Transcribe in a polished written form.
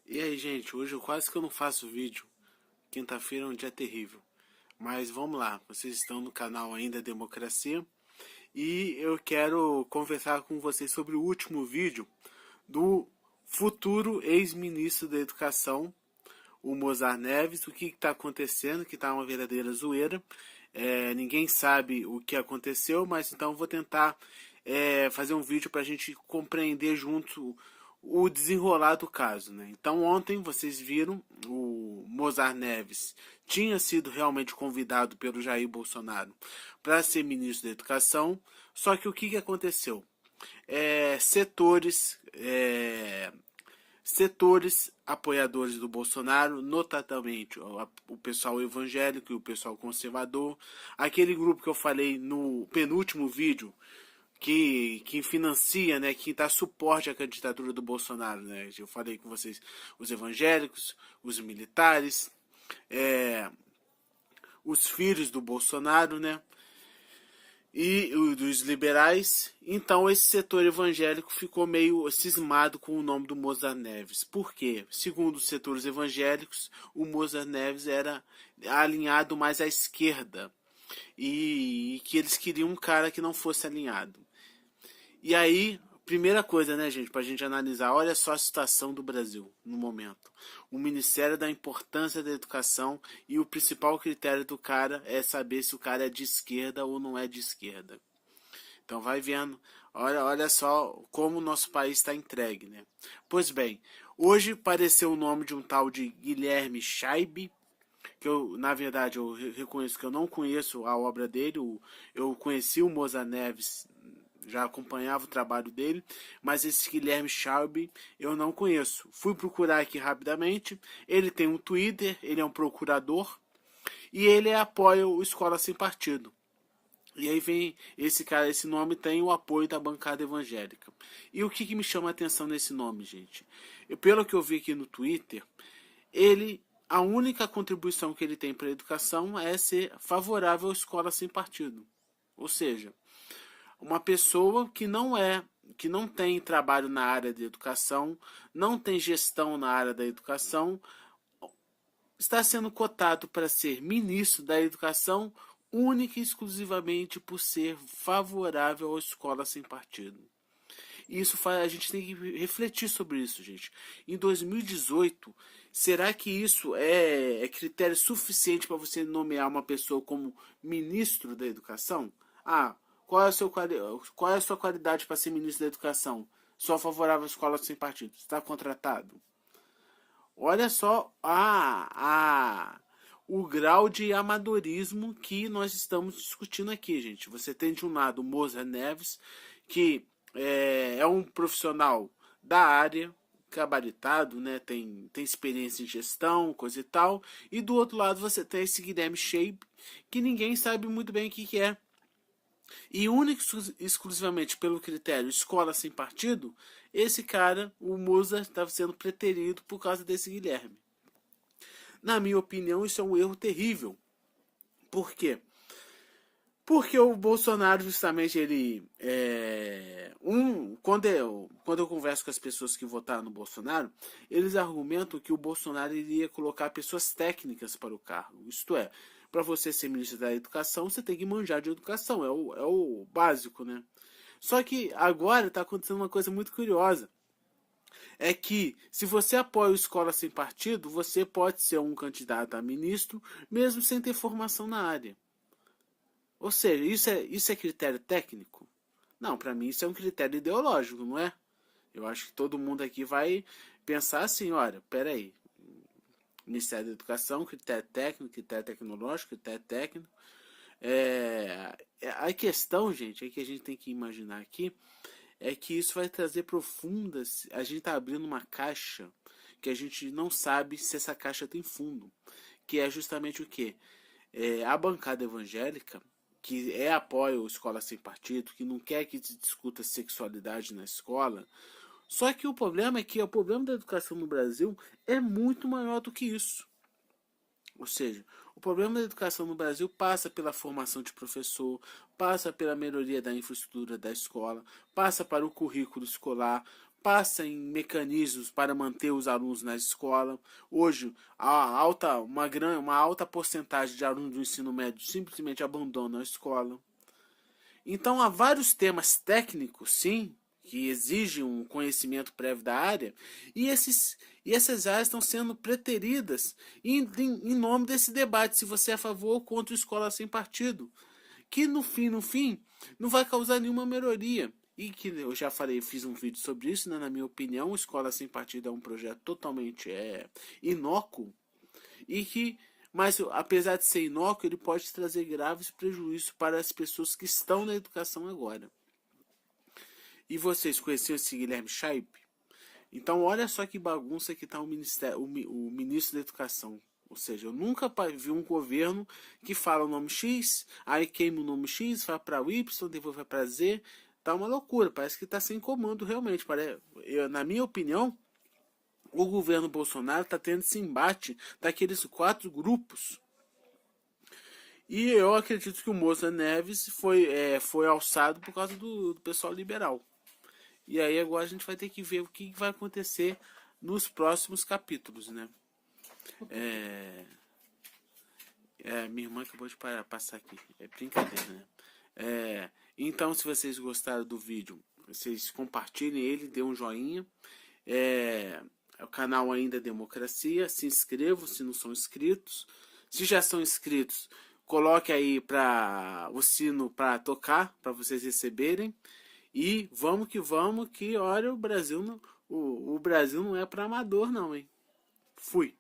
E aí, gente, hoje eu quase que eu não faço vídeo. Quinta-feira é um dia terrível. Mas vamos lá, vocês estão no canal ainda Democracia e eu quero conversar com vocês sobre o último vídeo do futuro ex-ministro da Educação, o Mozar Neves, o que está acontecendo, que está uma verdadeira zoeira. Ninguém sabe o que aconteceu, mas então eu vou tentar fazer um vídeo para a gente compreender junto o desenrolar do caso. Né? Então ontem vocês viram, o Mozar Neves tinha sido realmente convidado pelo Jair Bolsonaro para ser ministro da Educação, só que o que aconteceu? Setores apoiadores do Bolsonaro, notadamente o pessoal evangélico e o pessoal conservador, aquele grupo que eu falei no penúltimo vídeo, que financia, né, que dá suporte à candidatura do Bolsonaro. Né? Eu falei com vocês, os evangélicos, os militares, os filhos do Bolsonaro, né? E dos liberais. Então esse setor evangélico ficou meio cismado com o nome do Mozar Neves. Por quê? Segundo os setores evangélicos, o Mozar Neves era alinhado mais à esquerda e que eles queriam um cara que não fosse alinhado. E aí, primeira coisa, né, gente, pra gente analisar, olha só a situação do Brasil no momento. O Ministério dá importância da educação e o principal critério do cara é saber se o cara é de esquerda ou não é de esquerda. Então vai vendo, olha só como o nosso país está entregue, né? Pois bem, hoje apareceu o nome de um tal de Guilherme Schaibe, que eu, na verdade, eu reconheço que eu não conheço a obra dele, eu conheci o Mozar Neves, já acompanhava o trabalho dele, mas esse Guilherme Schaibe eu não conheço. Fui procurar aqui rapidamente, ele tem um Twitter, ele é um procurador, e ele apoia o Escola Sem Partido. E aí vem esse cara, esse nome tem o apoio da bancada evangélica. E o que me chama a atenção nesse nome, gente? Pelo que eu vi aqui no Twitter, a única contribuição que ele tem para a educação é ser favorável à escola sem partido. Ou seja, uma pessoa que não tem trabalho na área de educação, não tem gestão na área da educação, está sendo cotado para ser ministro da educação única e exclusivamente por ser favorável à escola sem partido. E isso faz, a gente tem que refletir sobre isso, gente. Em 2018, será que isso é critério suficiente para você nomear uma pessoa como ministro da educação? Ah, qual é a sua qualidade para ser ministro da educação? Só favorável à escola sem partido. Está contratado? Olha só o grau de amadorismo que nós estamos discutindo aqui, gente. Você tem de um lado o Mozar Neves, que é um profissional da área, gabaritado, né? Tem experiência em gestão, coisa e tal. E do outro lado você tem esse Guilherme Shape, que ninguém sabe muito bem o que é. E único exclusivamente pelo critério escola sem partido, esse cara, o Mozart, estava sendo preterido por causa desse Guilherme. Na minha opinião, isso é um erro terrível. Por quê? Porque o Bolsonaro, justamente, quando eu converso com as pessoas que votaram no Bolsonaro, eles argumentam que o Bolsonaro iria colocar pessoas técnicas para o cargo. Isto é, para você ser ministro da Educação, você tem que manjar de educação. É o básico, né? Só que agora está acontecendo uma coisa muito curiosa. É que, se você apoia o Escola Sem Partido, você pode ser um candidato a ministro, mesmo sem ter formação na área. Ou seja, isso é critério técnico? Não, para mim isso é um critério ideológico, não é? Eu acho que todo mundo aqui vai pensar assim, olha, peraí, Ministério da Educação, critério técnico, critério tecnológico, critério técnico. A questão, gente, é que a gente tem que imaginar aqui é que isso vai trazer profundas. A gente está abrindo uma caixa que a gente não sabe se essa caixa tem fundo, que é justamente o que? A bancada evangélica, que apoia a escola sem partido, que não quer que se discuta sexualidade na escola. Só que o problema é que o problema da educação no Brasil é muito maior do que isso. Ou seja, o problema da educação no Brasil passa pela formação de professor, passa pela melhoria da infraestrutura da escola, passa para o currículo escolar, passa em mecanismos para manter os alunos na escola. Hoje, uma alta porcentagem de alunos do ensino médio simplesmente abandonam a escola. Então, há vários temas técnicos, sim, que exigem um conhecimento prévio da área, e essas áreas estão sendo preteridas em nome desse debate, se você é a favor ou contra a escola sem partido, que no fim, não vai causar nenhuma melhoria. E que eu já falei, fiz um vídeo sobre isso, né? Na minha opinião, Escola Sem Partido é um projeto totalmente inócuo, mas apesar de ser inócuo, ele pode trazer graves prejuízos para as pessoas que estão na educação agora. E vocês conheciam esse Guilherme Scheib? Então olha só que bagunça que está o ministro da Educação. Ou seja, eu nunca vi um governo que fala o nome X, aí queima o nome X, vai para o Y, depois vai para Z. Tá uma loucura, parece que está sem comando realmente. Na minha opinião, o governo Bolsonaro está tendo esse embate daqueles 4 grupos. E eu acredito que o Moza Neves foi alçado por causa do pessoal liberal. E aí agora a gente vai ter que ver o que vai acontecer nos próximos capítulos, né? Minha irmã acabou de passar aqui. É brincadeira, né? Então, se vocês gostaram do vídeo, vocês compartilhem ele, dê um joinha. O canal ainda é Democracia. Se inscrevam se não são inscritos. Se já são inscritos, coloque aí o sino para tocar, para vocês receberem. E vamos, que olha, o Brasil não é para amador não, hein? Fui.